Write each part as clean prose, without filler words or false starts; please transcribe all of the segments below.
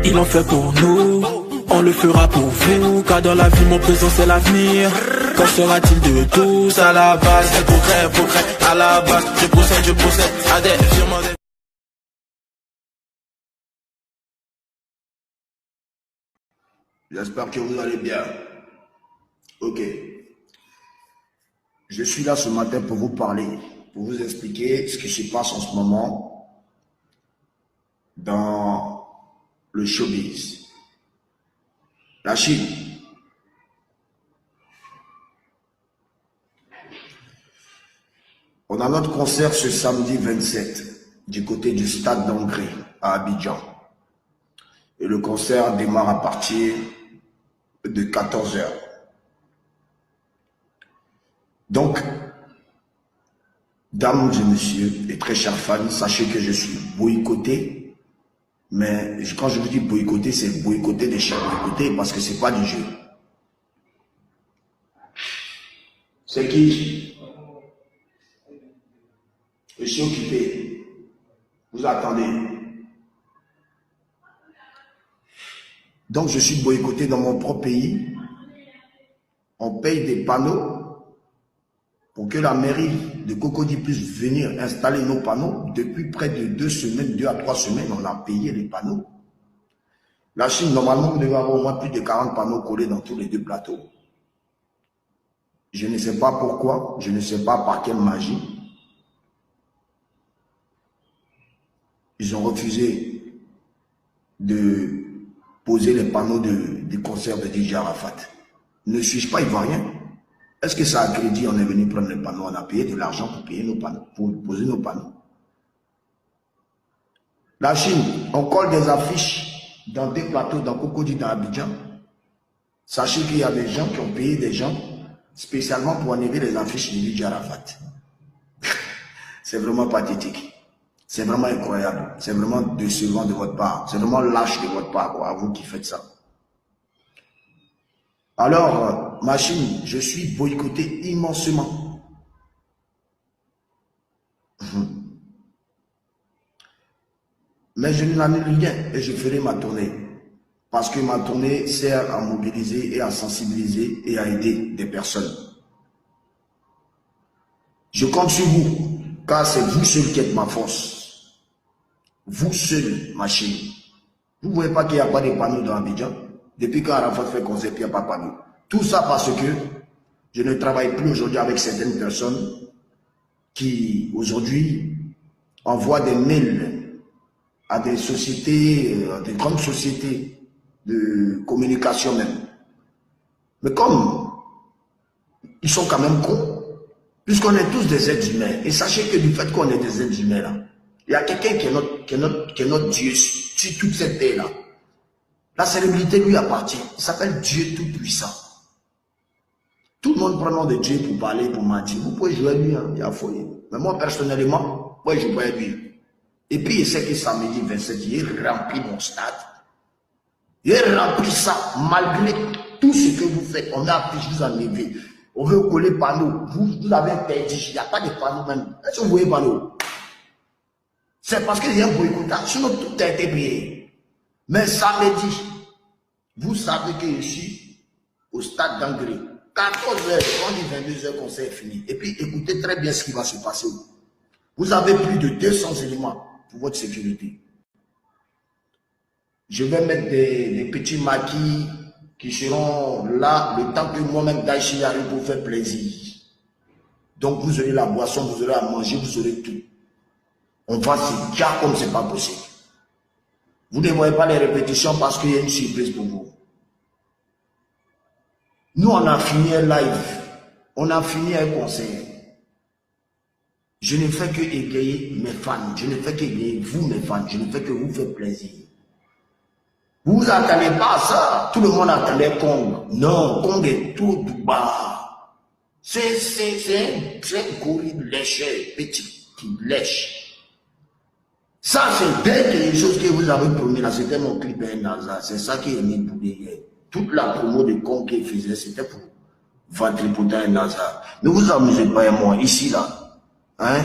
il en fait pour nous, on le fera pour vous, car dans la vie mon présent c'est l'avenir. Quand sera-t-il de tous à la base, c'est progrès, à la base, je procède à des virements. J'espère que vous allez bien. Ok. Je suis là ce matin pour vous parler, pour vous expliquer ce qui se passe en ce moment dans le showbiz. La Chine. On a notre concert ce samedi 27 du côté du stade d'Angré à Abidjan. Et le concert démarre à partir de 14 h. Donc, dames et messieurs, et très chers fans, sachez que je suis boycotté. Mais quand je vous dis boycotté, c'est boycotté de chez boycotté parce que c'est pas du jeu. C'est qui? Je suis occupé. Vous attendez. Donc je suis boycotté dans mon propre pays. On paye des panneaux pour que la mairie de Cocody puisse venir installer nos panneaux. Depuis près de 2 semaines, 2 à 3 semaines, on a payé les panneaux. La Chine, normalement, vous devez avoir au moins plus de 40 panneaux collés dans tous les 2 plateaux. Je ne sais pas pourquoi, je ne sais pas par quelle magie. Ils ont refusé de poser les panneaux du concert de DJ Arafat. Ne suis-je pas ivoirien? Est-ce que ça a crédit? On est venu prendre les panneaux, on a payé de l'argent pour payer nos panneaux, pour poser nos panneaux. La Chine, on colle des affiches dans des plateaux, dans Cocody, dans Abidjan. Sachez qu'il y a des gens qui ont payé des gens spécialement pour enlever les affiches de DJ Arafat. C'est vraiment pathétique. C'est vraiment incroyable. C'est vraiment décevant de votre part. C'est vraiment lâche de votre part, à vous qui faites ça. Alors, ma Chine, je suis boycotté immensément. Mais je n'annule rien et je ferai ma tournée. Parce que ma tournée sert à mobiliser et à sensibiliser et à aider des personnes. Je compte sur vous, car c'est vous seul qui êtes ma force. Vous seul, ma Chine. Vous ne voyez pas qu'il n'y a pas de panneaux dans Abidjan? Depuis quand Arafat fait concert, il n'y a pas de panneaux. Tout ça parce que je ne travaille plus aujourd'hui avec certaines personnes qui, aujourd'hui, envoient des mails à des sociétés, à des grandes sociétés de communication même. Mais comme ils sont quand même cons, puisqu'on est tous des êtres humains, et sachez que du fait qu'on est des êtres humains là, il y a quelqu'un qui est notre Dieu sur toute cette terre là. La célébrité lui appartient. Il s'appelle Dieu Tout-Puissant. Tout le monde prend le nom de Dieu pour parler, pour mentir. Vous pouvez jouer lui, hein, il y a folie. Mais moi personnellement, moi je joue à lui. Et puis il sait que samedi 27, il remplit mon stade. Il remplit ça malgré tout ce que vous faites. On a affiché, vous enlevez. On veut coller panneaux. Vous avez interdit. Il n'y a pas de panneaux même. Est-ce que vous voyez panneaux? C'est parce qu'il y a un boycottage. Sinon, tout a été payé. Mais samedi, vous savez que je suis au stade d'Angré. 14 h, on dit 22 h, concert est fini. Et puis, écoutez très bien ce qui va se passer. Vous avez plus de 200 éléments pour votre sécurité. Je vais mettre des petits maquis qui seront là le temps que moi-même Daïchi arrive pour faire plaisir. Donc, vous aurez la boisson, vous aurez à manger, vous aurez tout. On va se dire comme c'est pas possible. Vous ne voyez pas les répétitions parce qu'il y a une surprise pour vous. Nous, on a fini un live. On a fini un concert. Je ne fais que égayer mes fans. Je ne fais que égayer vous, mes fans. Je ne fais que vous faire plaisir. Vous vous attendez pas à ça. Tout le monde attendait Kong. Non, Kong est tout bas. C'est un gorille léché, petit, qui lèche. Ça, c'est dès les choses que vous avez promis là, c'était mon clip Naza. C'est ça qui est mis pour hier. Toute la promo de Kong qu'il faisait, c'était pour vendre un Naza. Ne vous amusez pas, moi, ici là, hein,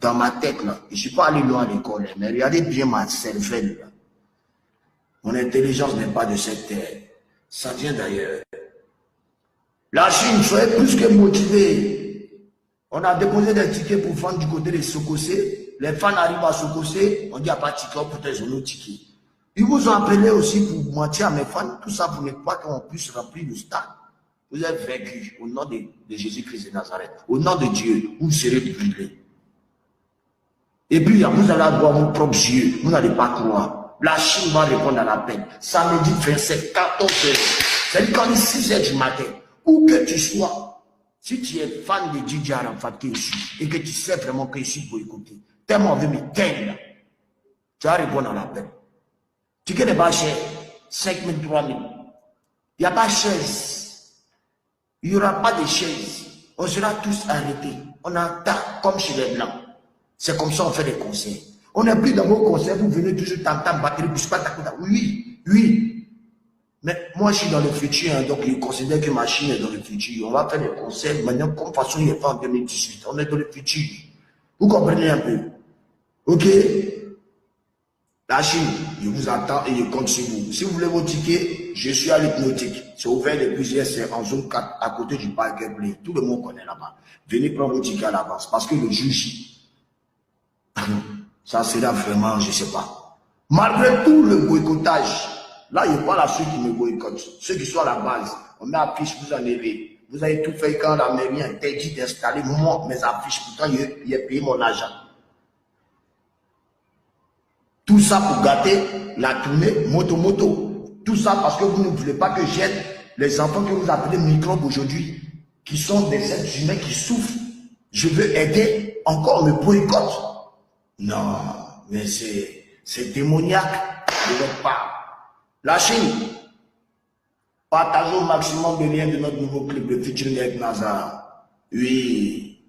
dans ma tête là. Je ne suis pas allé loin à l'école, mais regardez bien ma cervelle là. Mon intelligence n'est pas de cette terre. Ça vient d'ailleurs. La Chine, soyez plus que motivés. On a déposé des tickets pour vendre du côté de Sokosé. Les fans arrivent à Sokosé, on dit à pas de ticket, pour tes autres tickets. Ils vous ont appelé aussi pour mentir à mes fans. Tout ça, vous n'êtes pas qu'on puisse remplir le stade. Vous êtes vaincus au nom de Jésus-Christ de Nazareth. Au nom de Dieu, vous serez brûlés. Et puis, vous allez avoir vos propres yeux. Vous n'allez pas croire. La Chine va répondre à l'appel. Samedi 27, 14 heures. C'est-à-dire qu'on est 6 heures du matin. Où que tu sois, si tu es fan de Didier Arafat qui est ici, et que tu sais vraiment que je suis pour écouter, tellement veut me teindre, tu vas répondre à l'appel. Tu connais pas cher, 5 000, 3 000. Il n'y a pas de chaise. Il n'y aura pas de chaise. On sera tous arrêtés. On attend comme chez les Blancs. C'est comme ça qu'on fait des concerts. On n'est plus dans vos concerts, vous venez toujours tam-tam, batterie, bouge pas, ta. Oui, oui. Mais moi, je suis dans le futur, hein, donc je considère que ma Chine est dans le futur. On va faire des concerts maintenant, comme façon il n'est pas en 2018. On est dans le futur. Vous comprenez un peu? Ok? La Chine, je vous attends et je compte sur vous. Si vous voulez vos tickets, je suis à l'hypnotique. C'est ouvert depuis hier, c'est en zone 4, à côté du parc Play. Tout le monde connaît là-bas. Venez prendre vos tickets à l'avance, parce que le juge, ça sera vraiment, je ne sais pas. Malgré tout le boycottage, là, il parle à ceux qui me boycottent, ceux qui sont à la base. On met affiche, vous en avez. Vous avez tout fait quand la mairie a interdit d'installer moi, mes affiches. Pourtant, il a payé mon argent. Tout ça pour gâter la tournée moto. Tout ça parce que vous ne voulez pas que j'aide les enfants que vous appelez microbes aujourd'hui, qui sont des êtres humains qui souffrent. Je veux aider, encore me boycotte. Non, mais c'est démoniaque de votre part. La Chine, partagez au maximum de liens de notre nouveau clip de featuring avec Nazar. Oui.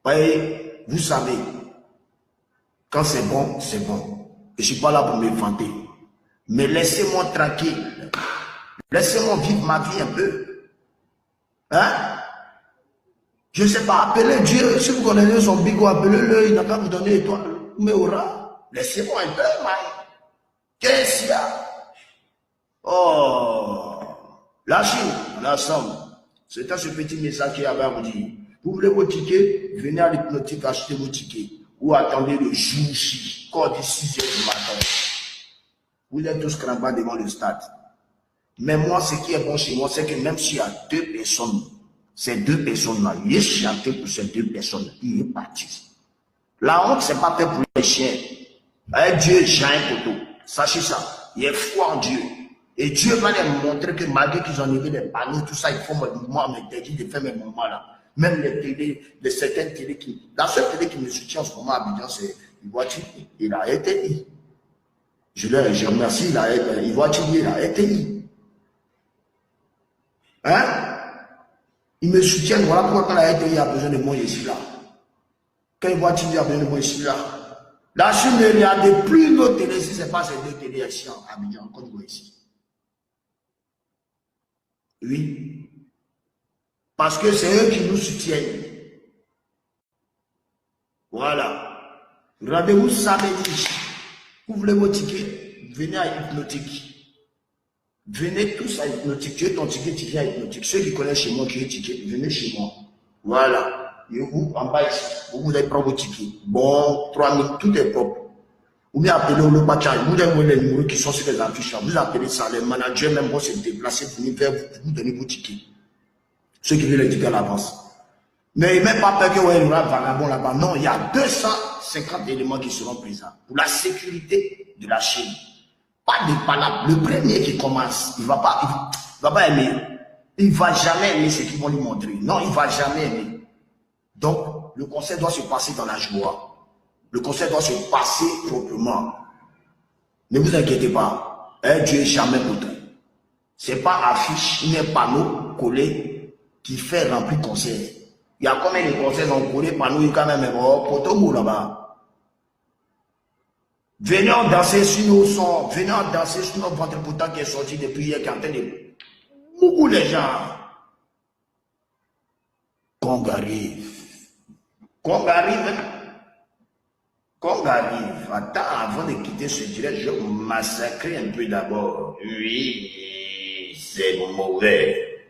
Voyez, vous savez, quand c'est bon, c'est bon. Je ne suis pas là pour me vanter. Mais laissez-moi tranquille. Laissez-moi vivre ma vie un peu. Hein? Je ne sais pas, appelez Dieu. Si vous connaissez son bigot, appelez-le. Il n'a qu'à vous donner étoile. Mais aura. Laissez-moi un peu, man. Qu'est-ce qu'il y a? Oh. La Chine, la somme. C'était ce petit message qu'il y avait à vous dire. Vous voulez vos tickets? Venez à l'hypnotique acheter vos tickets. Ou attendez le jour J, quand il 6 heures du matin. Vous êtes tous crambats devant le stade. Mais moi, ce qui est bon chez moi, c'est que même s'il y a 2 personnes, ces 2 personnes-là, il est chanté pour ces 2 personnes, il est parti. La honte, c'est pas fait pour les chiens. Dieu, j'ai un poteau. Sachez ça. Il est foi en Dieu. Et Dieu va les montrer que malgré qu'ils ont levé des panneaux, tout ça, ils font moi m'interdit de faire mes moments là. Même les télés, les certaines télés qui. La seule télé qui me soutient en ce moment à Abidjan, c'est Ivoire-TV. Il a été. Je remercie, Ivoire-TV, il a été. Hein? Ils me soutiennent, voilà pourquoi quand la RTI a besoin de moi, je suis là. Quand Ivoire-TV a besoin de moi, je suis là. La Chine ne regarde plus nos télés, si ce n'est pas ces 2 télés ici à Abidjan, quand vous ici. Oui. Parce que c'est eux qui nous soutiennent. Voilà. Rendez-vous samedi. Vous voulez vos tickets? Venez à Hypnotique. Venez tous à Hypnotique. Tu as ton ticket, tu viens à Hypnotique. Ceux qui connaissent chez moi qui ont ticket, venez chez moi. Voilà. Et vous, en bas ici, vous allez prendre vos tickets. Bon, 3 000, tout est propre. Vous m'avez appelé le Bacha, vous avez les numéros qui sont sur les affiches. Vous appelez ça, les managers même vont se déplacer pour venir vous donner vos tickets. Ceux qui veulent les tickets à l'avance. Mais même pas peur qu'il y ait un vagabond là-bas. Non, il y a 250 éléments qui seront présents pour la sécurité de la Chine. Pas de palabres. Le premier qui commence, il va pas aimer. Il ne va jamais aimer ce qu'ils vont lui montrer. Non, il ne va jamais aimer. Donc, le concert doit se passer dans la joie. Le concert doit se passer proprement. Ne vous inquiétez pas. Dieu est jamais contre. Ce n'est pas affiche, ni un panneau collé qui fait remplir concert. Il y a combien de concerts ont collé panneau, il y a quand même poteau là-bas. Venez en danser sur nos sons, venez en danser sur notre ventre pourtant qui est sorti depuis hier, qui est en train de beaucoup les gens. Qu'on arrive. Qu'on arrive. Qu'on arrive, attends, avant de quitter ce direct, je vais massacrer un peu d'abord. Oui, c'est mauvais.